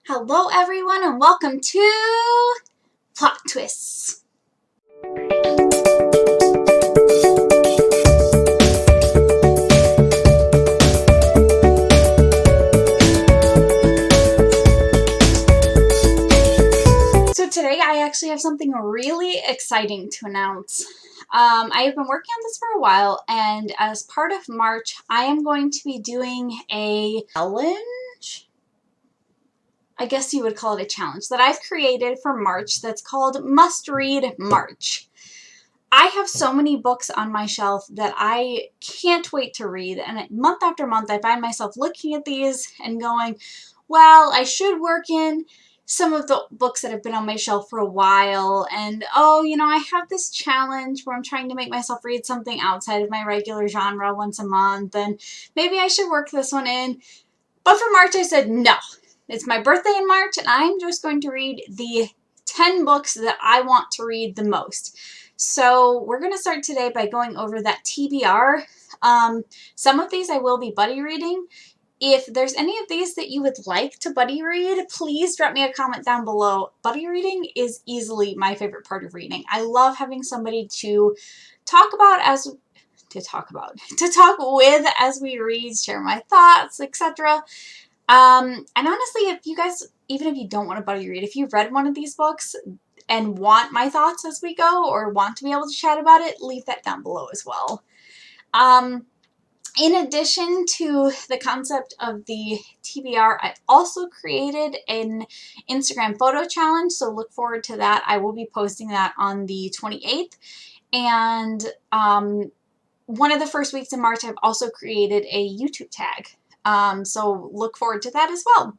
Hello everyone and welcome to Plot Twists. So today I actually have something really exciting to announce. I have been working on this for a while, and as part of March I am going to be doing a challenge. I guess you would call it a challenge that I've created for March that's called Must Read March. I have so many books on my shelf that I can't wait to read, and month after month I find myself looking at these and going, well, I should work in some of the books that have been on my shelf for a while, and oh, you know, I have this challenge where I'm trying to make myself read something outside of my regular genre once a month, and maybe I should work this one in. But for March I said no. It's my birthday in March, and I'm just going to read the 10 books that I want to read the most. So we're going to start today by going over that TBR. Some of these I will be buddy reading. If there's any of these that you would like to buddy read, please drop me a comment down below. Buddy reading is easily my favorite part of reading. I love having somebody to talk with as we read, share my thoughts, etc. And honestly, if you guys, even if you don't want to buddy read, if you've read one of these books and want my thoughts as we go, or want to be able to chat about it, leave that down below as well. In addition to the concept of the TBR, I also created an Instagram photo challenge, so look forward to that. I will be posting that on the 28th. And one of the first weeks in March, I've also created a YouTube tag. So look forward to that as well.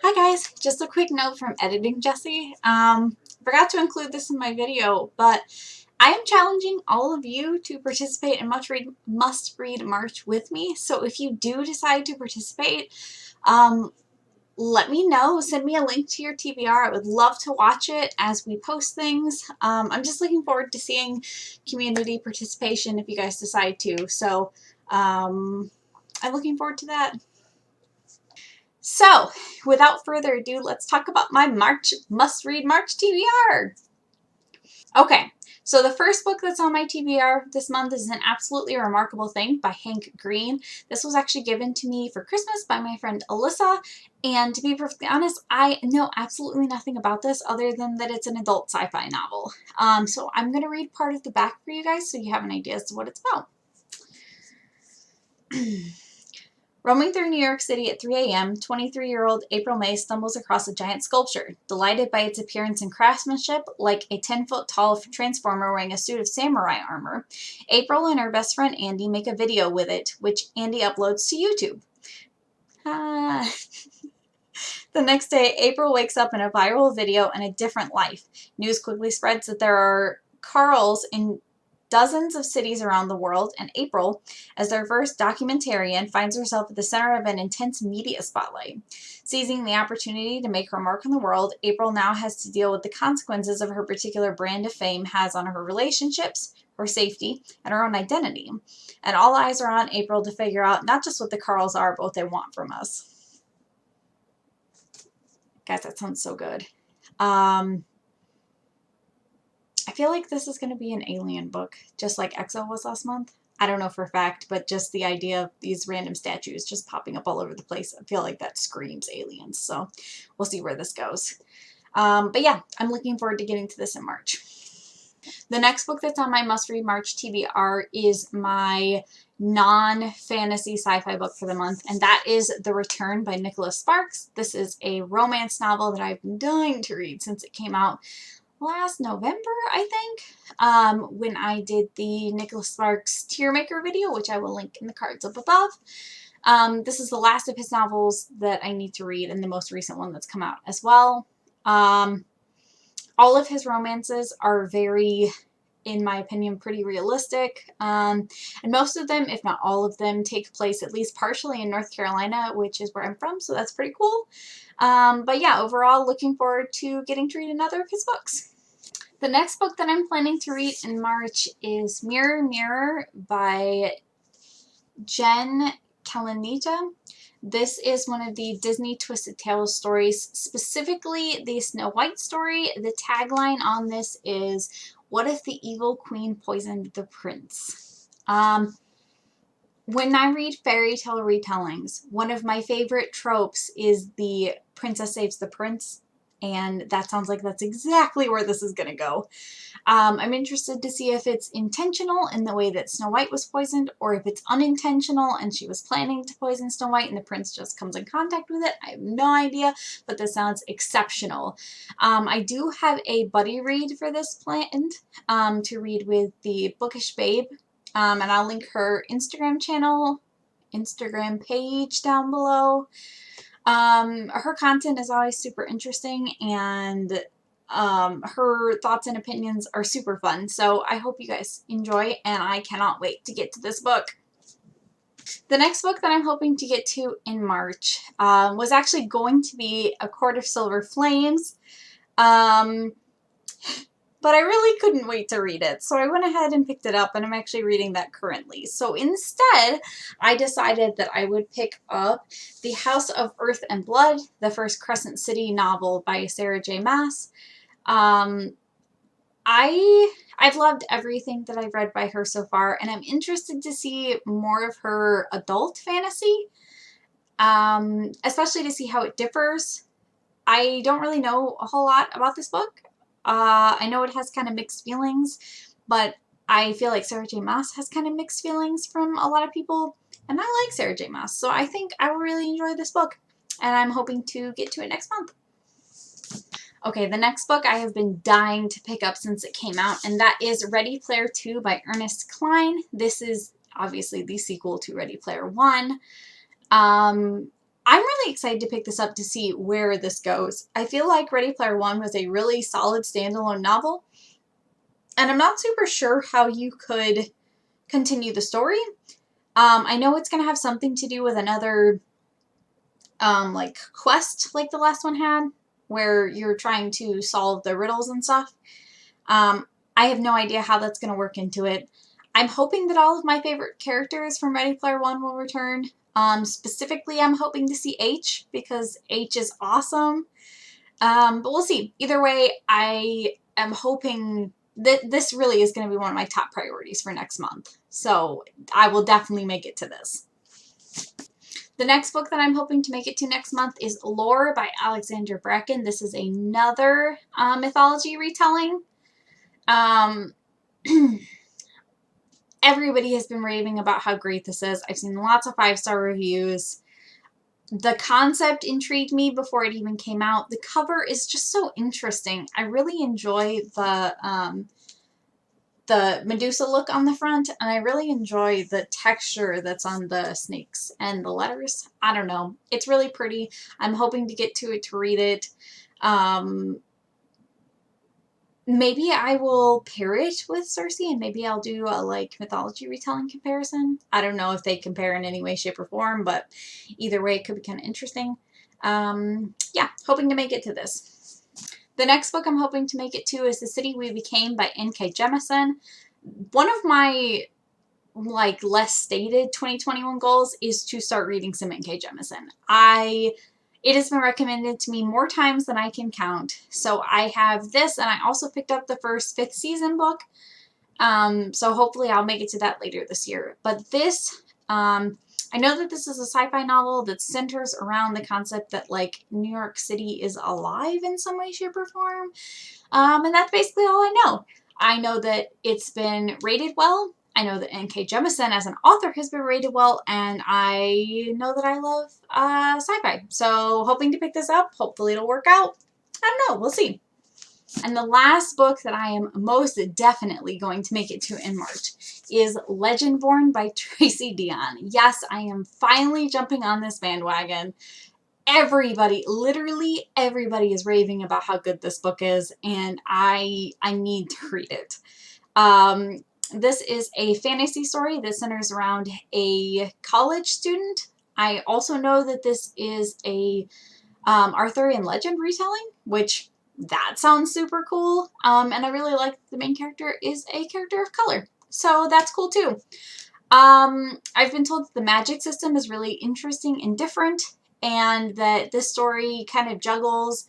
Hi guys, just a quick note from editing Jessie. Forgot to include this in my video, but I am challenging all of you to participate in Must Read March with me. So if you do decide to participate, let me know. Send me a link to your TBR. I would love to watch it as we post things. I'm just looking forward to seeing community participation if you guys decide to. So I'm looking forward to that. So, without further ado, let's talk about my Must Read March TBR. Okay, so the first book that's on my TBR this month is An Absolutely Remarkable Thing by Hank Green. This was actually given to me for Christmas by my friend Alyssa, and to be perfectly honest, I know absolutely nothing about this other than that it's an adult sci-fi novel. So I'm going to read part of the back for you guys so you have an idea as to what it's about. Roaming through New York City at 3 a.m., 23-year-old April May stumbles across a giant sculpture. Delighted by its appearance and craftsmanship, like a 10-foot-tall transformer wearing a suit of samurai armor, April and her best friend Andy make a video with it, which Andy uploads to YouTube. The next day, April wakes up in a viral video and a different life. News quickly spreads that there are Carls in dozens of cities around the world, and April, as their first documentarian, finds herself at the center of an intense media spotlight. Seizing the opportunity to make her mark on the world, April now has to deal with the consequences of her particular brand of fame has on her relationships, her safety, and her own identity. And all eyes are on April to figure out not just what the Carls are, but what they want from us. Guys, that sounds so good. I feel like this is going to be an alien book, just like EXO was last month. I don't know for a fact, but just the idea of these random statues just popping up all over the place, I feel like that screams aliens. So we'll see where this goes. But yeah, I'm looking forward to getting to this in March. The next book that's on my Must Read March TBR is my non-fantasy sci-fi book for the month, and that is The Return by Nicholas Sparks. This is a romance novel that I've been dying to read since it came out last November, I think, when I did the Nicholas Sparks Tear Maker video, which I will link in the cards up above. This is the last of his novels that I need to read, and the most recent one that's come out as well. All of his romances are very, in my opinion, pretty realistic, and most of them, if not all of them, take place at least partially in North Carolina, which is where I'm from, so that's pretty cool. But yeah, overall, looking forward to getting to read another of his books. The next book that I'm planning to read in March is Mirror, Mirror by Calonita. This is one of the Disney Twisted Tales stories, specifically the Snow White story. The tagline on this is, "What if the evil queen poisoned the prince?" When I read fairy tale retellings, one of my favorite tropes is the princess saves the prince, and that sounds like that's exactly where this is going to go. I'm interested to see if it's intentional in the way that Snow White was poisoned, or if it's unintentional and she was planning to poison Snow White and the prince just comes in contact with it. I have no idea, but this sounds exceptional. I do have a buddy read for this planned to read with the Bookish Babe, and I'll link her Instagram page down below. Her content is always super interesting, and her thoughts and opinions are super fun. So I hope you guys enjoy, and I cannot wait to get to this book. The next book that I'm hoping to get to in March was actually going to be A Court of Silver Flames. But I really couldn't wait to read it, so I went ahead and picked it up, and I'm actually reading that currently. So instead, I decided that I would pick up The House of Earth and Blood, the first Crescent City novel by Sarah J. Maas. I've loved everything that I've read by her so far, and I'm interested to see more of her adult fantasy, especially to see how it differs. I don't really know a whole lot about this book. I know it has kind of mixed feelings, but I feel like Sarah J. Maas has kind of mixed feelings from a lot of people, and I like Sarah J. Maas, so I think I will really enjoy this book, and I'm hoping to get to it next month. Okay, the next book I have been dying to pick up since it came out, and that is Ready Player 2 by Ernest Cline. This is obviously the sequel to Ready Player 1. I'm really excited to pick this up to see where this goes. I feel like Ready Player One was a really solid standalone novel, and I'm not super sure how you could continue the story. I know it's going to have something to do with another like quest like the last one had, where you're trying to solve the riddles and stuff. I have no idea how that's going to work into it. I'm hoping that all of my favorite characters from Ready Player One will return. Specifically, I'm hoping to see H, because H is awesome. But we'll see. Either way, I am hoping that this really is going to be one of my top priorities for next month. So I will definitely make it to this. The next book that I'm hoping to make it to next month is Lore by Alexandra Bracken. This is another mythology retelling. Everybody has been raving about how great this is. I've seen lots of 5-star reviews. The concept intrigued me before it even came out. The cover is just so interesting. I really enjoy the Medusa look on the front, and I really enjoy the texture that's on the snakes and the letters. I don't know. It's really pretty. I'm hoping to get to it to read it. Maybe I will pair it with Circe, and maybe I'll do a like mythology retelling comparison. I don't know if they compare in any way, shape, or form, but either way, it could be kind of interesting. Yeah, hoping to make it to this. The next book I'm hoping to make it to is The City We Became by N.K. Jemisin. One of my like less stated 2021 goals is to start reading some N.K. Jemisin. It has been recommended to me more times than I can count. So I have this, and I also picked up the first 5th season book. So hopefully I'll make it to that later this year. But this, I know that this is a sci-fi novel that centers around the concept that, like, New York City is alive in some way, shape, or form. And that's basically all I know. I know that it's been rated well. I know that N.K. Jemisin as an author has been rated well, and I know that I love sci-fi. So hoping to pick this up. Hopefully it'll work out. I don't know. We'll see. And the last book that I am most definitely going to make it to in March is Legendborn by Tracy Deonn. Yes, I am finally jumping on this bandwagon. Everybody, literally everybody is raving about how good this book is, and I need to read it. This is a fantasy story that centers around a college student. I also know that this is a Arthurian legend retelling, which that sounds super cool. And I really like the main character is a character of color. So that's cool too. I've been told that the magic system is really interesting and different, and that this story kind of juggles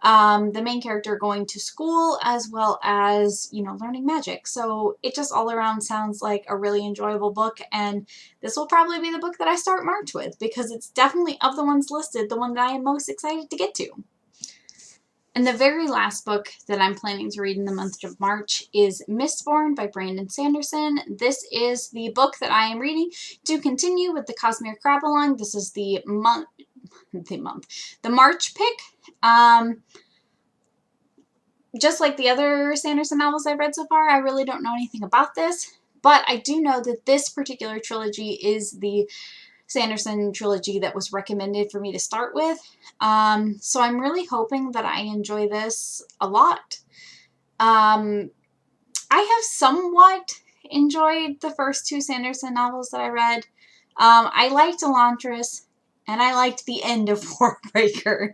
the main character going to school as well as, you know, learning magic. So it just all around sounds like a really enjoyable book, and this will probably be the book that I start March with, because it's definitely, of the ones listed, the one that I am most excited to get to. And the very last book that I'm planning to read in the month of March is Mistborn by Brandon Sanderson. This is the book that I am reading to continue with the Cosmere Crab-along. This is the March pick. Just like the other Sanderson novels I've read so far, I really don't know anything about this, but I do know that this particular trilogy is the Sanderson trilogy that was recommended for me to start with. So I'm really hoping that I enjoy this a lot. I have somewhat enjoyed the first two Sanderson novels that I read. I liked Elantris, and I liked the end of Warbreaker.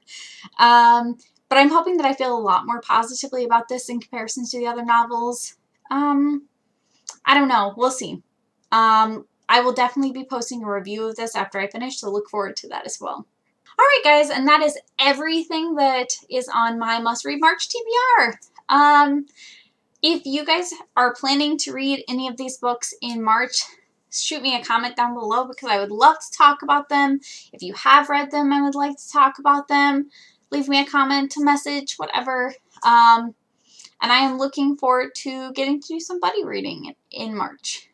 But I'm hoping that I feel a lot more positively about this in comparison to the other novels. I don't know. We'll see. I will definitely be posting a review of this after I finish, so look forward to that as well. Alright guys, and that is everything that is on my must-read March TBR. If you guys are planning to read any of these books in March, shoot me a comment down below, because I would love to talk about them. If you have read them, I would like to talk about them. Leave me a comment, a message, whatever. And I am looking forward to getting to do some buddy reading in March.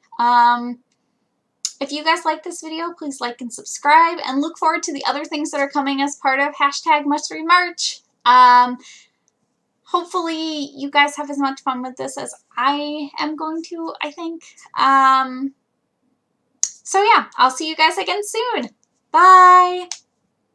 If you guys like this video, please like and subscribe, and look forward to the other things that are coming as part of #MustReadMarch. Hopefully you guys have as much fun with this as I am going to, I think. So yeah, I'll see you guys again soon. Bye!